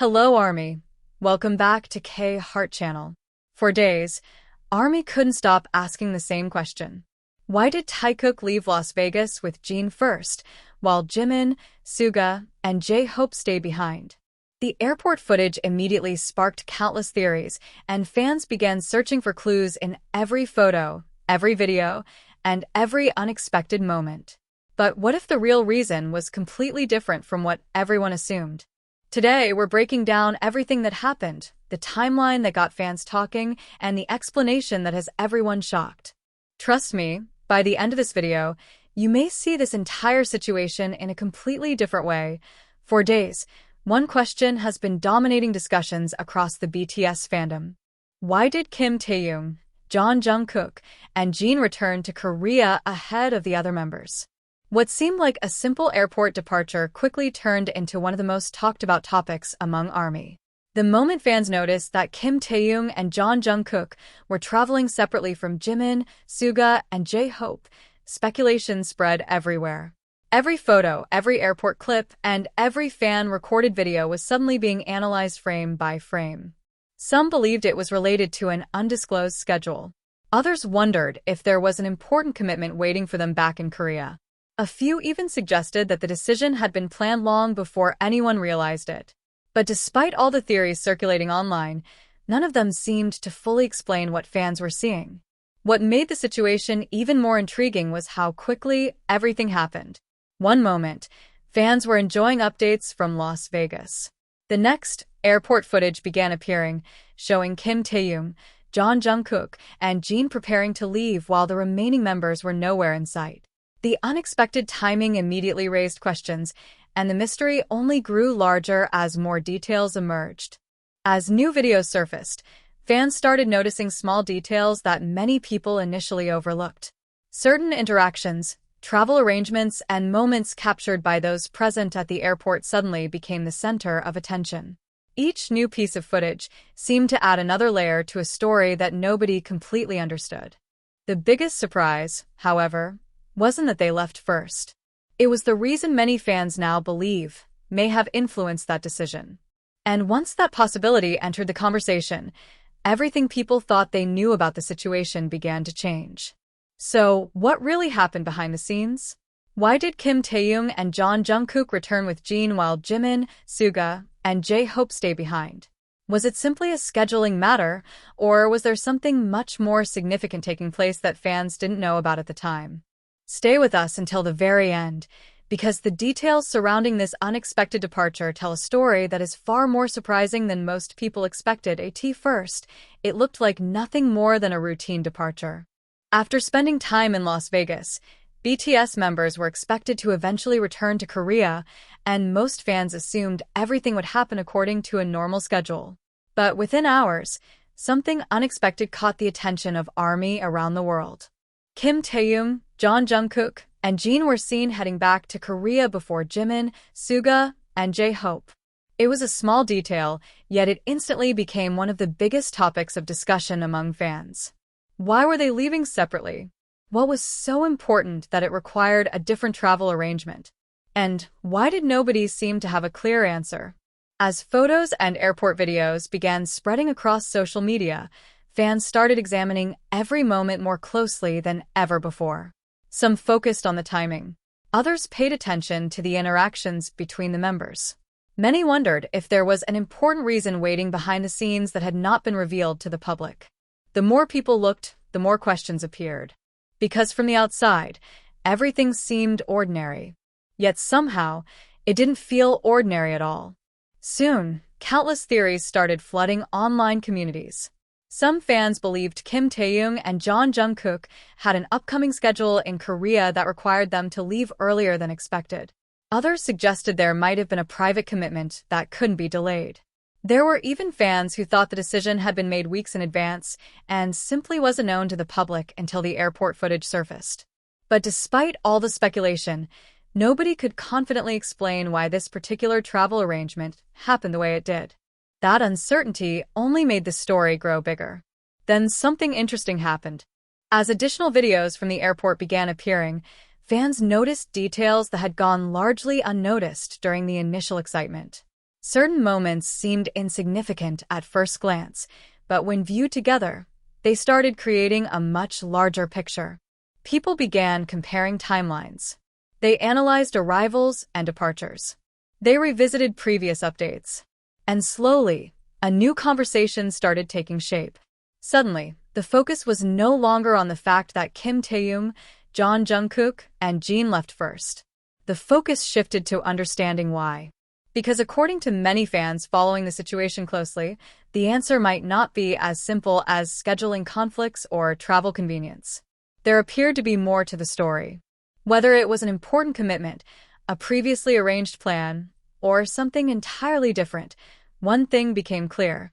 Hello, Army. Welcome back to K Heart Channel. For days, Army couldn't stop asking the same question. Why did TAEKOOK leave Las Vegas with Jeon first, while Jimin, Suga, and J-Hope stay behind? The airport footage immediately sparked countless theories, and fans began searching for clues in every photo, every video, and every unexpected moment. But what if the real reason was completely different from what everyone assumed? Today, we're breaking down everything that happened, the timeline that got fans talking, and the explanation that has everyone shocked. Trust me, by the end of this video, you may see this entire situation in a completely different way. For days, one question has been dominating discussions across the BTS fandom. Why did Kim Taehyung, Jungkook, and Jeon return to Korea ahead of the other members? What seemed like a simple airport departure quickly turned into one of the most talked about topics among ARMY. The moment fans noticed that Kim Taehyung and Jungkook were traveling separately from Jimin, Suga, and J-Hope, speculation spread everywhere. Every photo, every airport clip, and every fan-recorded video was suddenly being analyzed frame by frame. Some believed it was related to an undisclosed schedule. Others wondered if there was an important commitment waiting for them back in Korea. A few even suggested that the decision had been planned long before anyone realized it. But despite all the theories circulating online, none of them seemed to fully explain what fans were seeing. What made the situation even more intriguing was how quickly everything happened. One moment, fans were enjoying updates from Las Vegas. The next, airport footage began appearing, showing Kim Taehyung, Jungkook, and Jeon preparing to leave while the remaining members were nowhere in sight. The unexpected timing immediately raised questions, and the mystery only grew larger as more details emerged. As new videos surfaced, fans started noticing small details that many people initially overlooked. Certain interactions, travel arrangements, and moments captured by those present at the airport suddenly became the center of attention. Each new piece of footage seemed to add another layer to a story that nobody completely understood. The biggest surprise, however, wasn't that they left first. It was the reason many fans now believe may have influenced that decision. And once that possibility entered the conversation, everything people thought they knew about the situation began to change. So, what really happened behind the scenes? Why did Kim Taehyung and Jungkook return with Jeon while Jimin, Suga, and J-Hope stay behind? Was it simply a scheduling matter, or was there something much more significant taking place that fans didn't know about at the time? Stay with us until the very end, because the details surrounding this unexpected departure tell a story that is far more surprising than most people expected. At first, it looked like nothing more than a routine departure. After spending time in Las Vegas, BTS members were expected to eventually return to Korea, and most fans assumed everything would happen according to a normal schedule. But within hours, something unexpected caught the attention of ARMY around the world. Kim Taehyung, Jungkook, and Jeon were seen heading back to Korea before Jimin, Suga, and J-Hope. It was a small detail, yet it instantly became one of the biggest topics of discussion among fans. Why were they leaving separately? What was so important that it required a different travel arrangement? And why did nobody seem to have a clear answer? As photos and airport videos began spreading across social media, fans started examining every moment more closely than ever before. Some focused on the timing. Others paid attention to the interactions between the members. Many wondered if there was an important reason waiting behind the scenes that had not been revealed to the public. The more people looked, the more questions appeared. Because from the outside, everything seemed ordinary. Yet somehow, it didn't feel ordinary at all. Soon, countless theories started flooding online communities. Some fans believed Kim Taehyung and Jungkook had an upcoming schedule in Korea that required them to leave earlier than expected. Others suggested there might have been a private commitment that couldn't be delayed. There were even fans who thought the decision had been made weeks in advance and simply wasn't known to the public until the airport footage surfaced. But despite all the speculation, nobody could confidently explain why this particular travel arrangement happened the way it did. That uncertainty only made the story grow bigger. Then something interesting happened. As additional videos from the airport began appearing, fans noticed details that had gone largely unnoticed during the initial excitement. Certain moments seemed insignificant at first glance, but when viewed together, they started creating a much larger picture. People began comparing timelines. They analyzed arrivals and departures. They revisited previous updates. And slowly, a new conversation started taking shape. Suddenly, the focus was no longer on the fact that Kim Taehyung, Jungkook, and Jeon left first. The focus shifted to understanding why. Because according to many fans following the situation closely, the answer might not be as simple as scheduling conflicts or travel convenience. There appeared to be more to the story. Whether it was an important commitment, a previously arranged plan, or something entirely different, one thing became clear.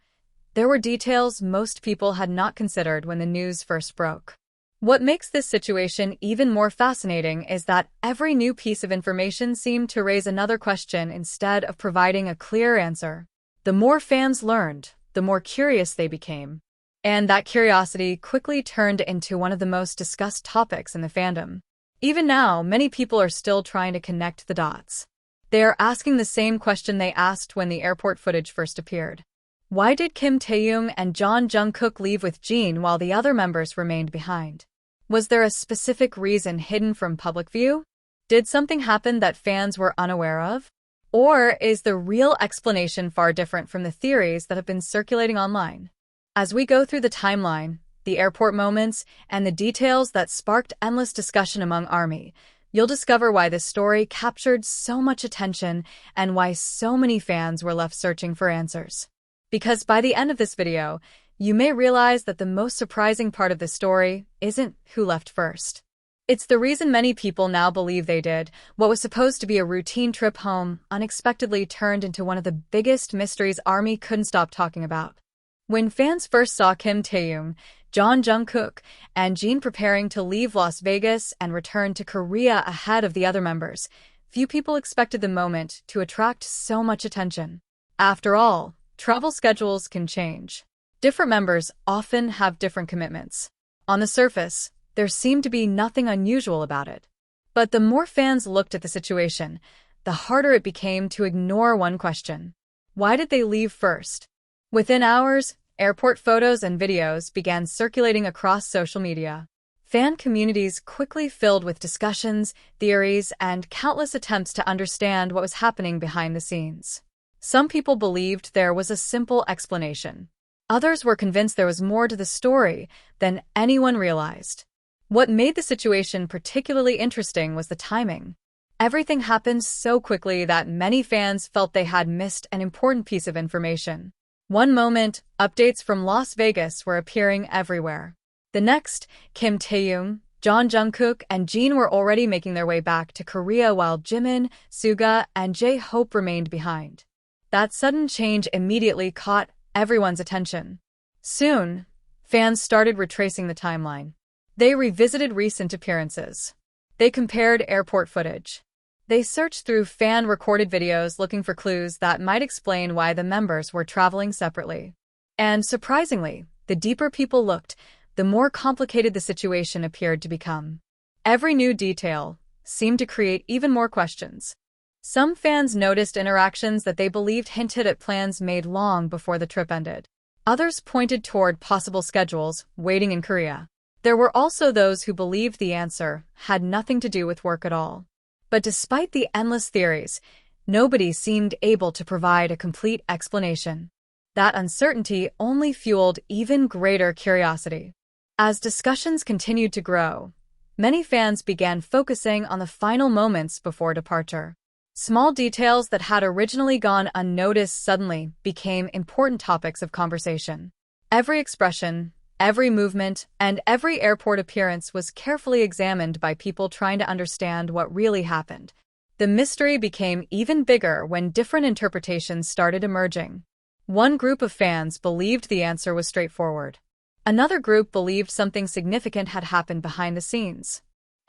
There were details most people had not considered when the news first broke. What makes this situation even more fascinating is that every new piece of information seemed to raise another question instead of providing a clear answer. The more fans learned, the more curious they became. And that curiosity quickly turned into one of the most discussed topics in the fandom. Even now, many people are still trying to connect the dots. They are asking the same question they asked when the airport footage first appeared. Why did Kim Taehyung and Jungkook leave with Jeon while the other members remained behind? Was there a specific reason hidden from public view? Did something happen that fans were unaware of? Or is the real explanation far different from the theories that have been circulating online? As we go through the timeline, the airport moments, and the details that sparked endless discussion among ARMY, you'll discover why this story captured so much attention and why so many fans were left searching for answers. Because by the end of this video, you may realize that the most surprising part of the story isn't who left first. It's the reason many people now believe they did. What was supposed to be a routine trip home unexpectedly turned into one of the biggest mysteries ARMY couldn't stop talking about. When fans first saw Kim Taehyung, Jungkook, and Jeon preparing to leave Las Vegas and return to Korea ahead of the other members, few people expected the moment to attract so much attention. After all, travel schedules can change. Different members often have different commitments. On the surface, there seemed to be nothing unusual about it. But the more fans looked at the situation, the harder it became to ignore one question. Why did they leave first? Within hours, airport photos and videos began circulating across social media. Fan communities quickly filled with discussions, theories, and countless attempts to understand what was happening behind the scenes. Some people believed there was a simple explanation. Others were convinced there was more to the story than anyone realized. What made the situation particularly interesting was the timing. Everything happened so quickly that many fans felt they had missed an important piece of information. One moment, updates from Las Vegas were appearing everywhere. The next, Kim Taehyung, Jungkook, and Jeon were already making their way back to Korea while Jimin, Suga, and J-Hope remained behind. That sudden change immediately caught everyone's attention. Soon, fans started retracing the timeline. They revisited recent appearances. They compared airport footage. They searched through fan-recorded videos looking for clues that might explain why the members were traveling separately. And surprisingly, the deeper people looked, the more complicated the situation appeared to become. Every new detail seemed to create even more questions. Some fans noticed interactions that they believed hinted at plans made long before the trip ended. Others pointed toward possible schedules waiting in Korea. There were also those who believed the answer had nothing to do with work at all. But despite the endless theories, nobody seemed able to provide a complete explanation. That uncertainty only fueled even greater curiosity. As discussions continued to grow, many fans began focusing on the final moments before departure. Small details that had originally gone unnoticed suddenly became important topics of conversation. Every expression, every movement, and every airport appearance was carefully examined by people trying to understand what really happened. The mystery became even bigger when different interpretations started emerging. One group of fans believed the answer was straightforward. Another group believed something significant had happened behind the scenes.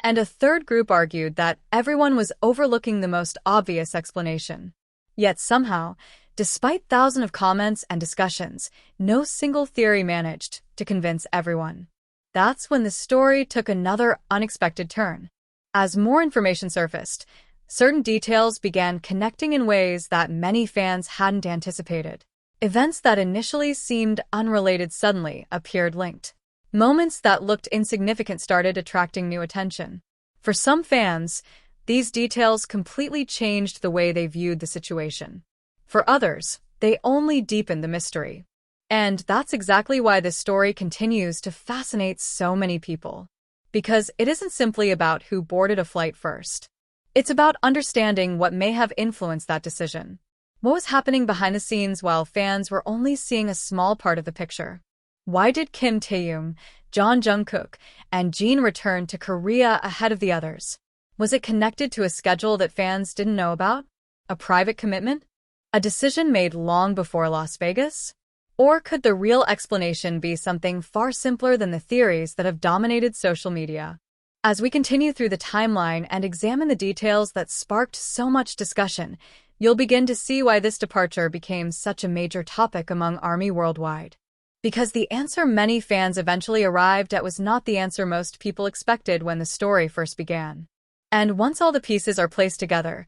And a third group argued that everyone was overlooking the most obvious explanation. Yet somehow, despite thousands of comments and discussions, no single theory managed to convince everyone. That's when the story took another unexpected turn. As more information surfaced, Certain details began connecting in ways that many fans hadn't anticipated. Events that initially seemed unrelated suddenly appeared linked. Moments that looked insignificant started attracting new attention. For some fans, these details completely changed the way they viewed the situation. For others, they only deepened the mystery. And that's exactly why this story continues to fascinate so many people. Because it isn't simply about who boarded a flight first. It's about understanding what may have influenced that decision. What was happening behind the scenes while fans were only seeing a small part of the picture? Why did Kim Taehyung, Jungkook, and Jeon return to Korea ahead of the others? Was it connected to a schedule that fans didn't know about? A private commitment? A decision made long before Las Vegas? Or could the real explanation be something far simpler than the theories that have dominated social media? As we continue through the timeline and examine the details that sparked so much discussion, you'll begin to see why this departure became such a major topic among ARMY worldwide. Because the answer many fans eventually arrived at was not the answer most people expected when the story first began. And once all the pieces are placed together,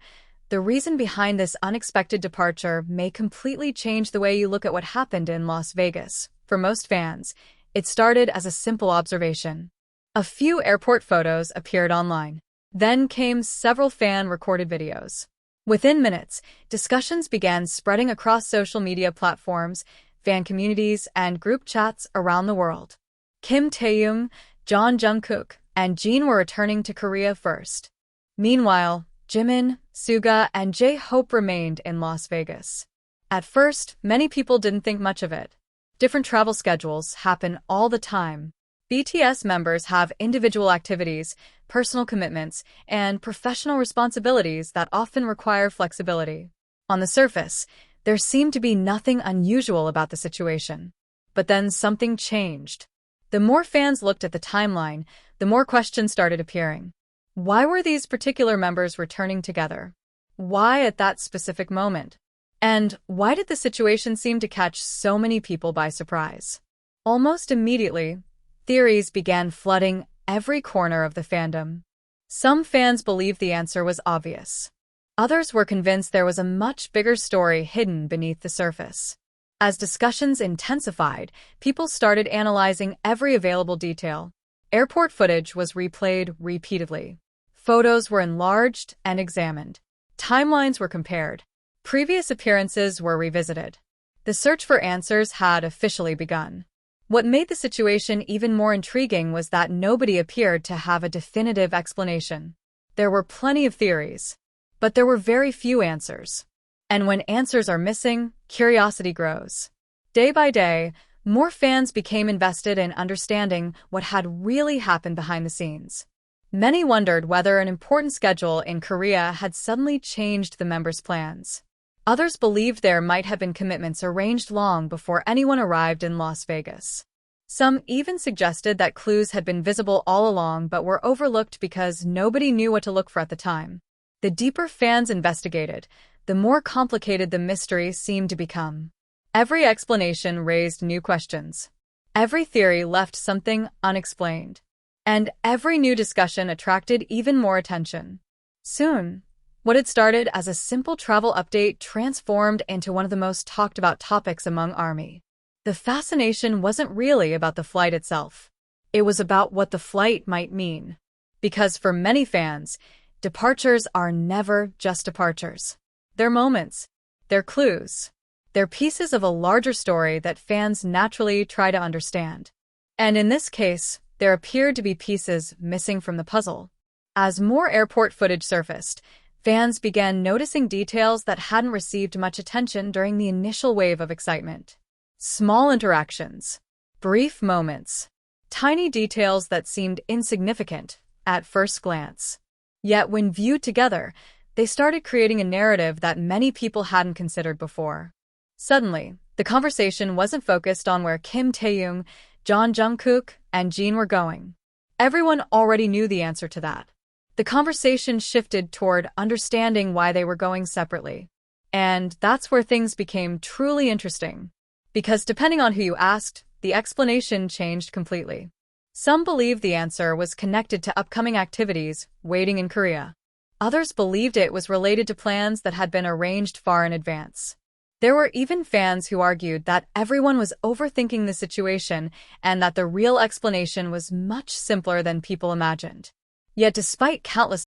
the reason behind this unexpected departure may completely change the way you look at what happened in Las Vegas. For most fans, it started as a simple observation. A few airport photos appeared online. Then came several fan-recorded videos. Within minutes, discussions began spreading across social media platforms, fan communities, and group chats around the world. Kim Taehyung, Jungkook, and Jeon were returning to Korea first. Meanwhile, Jimin, Suga, and J-Hope remained in Las Vegas. At first, many people didn't think much of it. Different travel schedules happen all the time. BTS members have individual activities, personal commitments, and professional responsibilities that often require flexibility. On the surface, there seemed to be nothing unusual about the situation. But then something changed. The more fans looked at the timeline, the more questions started appearing. Why were these particular members returning together? Why at that specific moment? And why did the situation seem to catch so many people by surprise? Almost immediately, theories began flooding every corner of the fandom. Some fans believed the answer was obvious. Others were convinced there was a much bigger story hidden beneath the surface. As discussions intensified, people started analyzing every available detail. Airport footage was replayed repeatedly. Photos were enlarged and examined. Timelines were compared. Previous appearances were revisited. The search for answers had officially begun. What made the situation even more intriguing was that nobody appeared to have a definitive explanation. There were plenty of theories, but there were very few answers. And when answers are missing, curiosity grows. Day by day, more fans became invested in understanding what had really happened behind the scenes. Many wondered whether an important schedule in Korea had suddenly changed the members' plans. Others believed there might have been commitments arranged long before anyone arrived in Las Vegas. Some even suggested that clues had been visible all along but were overlooked because nobody knew what to look for at the time. The deeper fans investigated, the more complicated the mystery seemed to become. Every explanation raised new questions. Every theory left something unexplained. And every new discussion attracted even more attention. Soon, what had started as a simple travel update transformed into one of the most talked about topics among ARMY. The fascination wasn't really about the flight itself. It was about what the flight might mean. Because for many fans, departures are never just departures. They're moments. They're clues. They're pieces of a larger story that fans naturally try to understand. And in this case, there appeared to be pieces missing from the puzzle. As more airport footage surfaced, fans began noticing details that hadn't received much attention during the initial wave of excitement. Small interactions, brief moments, tiny details that seemed insignificant at first glance. Yet when viewed together, they started creating a narrative that many people hadn't considered before. Suddenly, the conversation wasn't focused on where Kim Taehyung, Jungkook, and Jeon were going. Everyone already knew the answer to that. The conversation shifted toward understanding why they were going separately. And that's where things became truly interesting. Because depending on who you asked, the explanation changed completely. Some believed the answer was connected to upcoming activities waiting in Korea. Others believed it was related to plans that had been arranged far in advance. There were even fans who argued that everyone was overthinking the situation and that the real explanation was much simpler than people imagined. Yet despite countless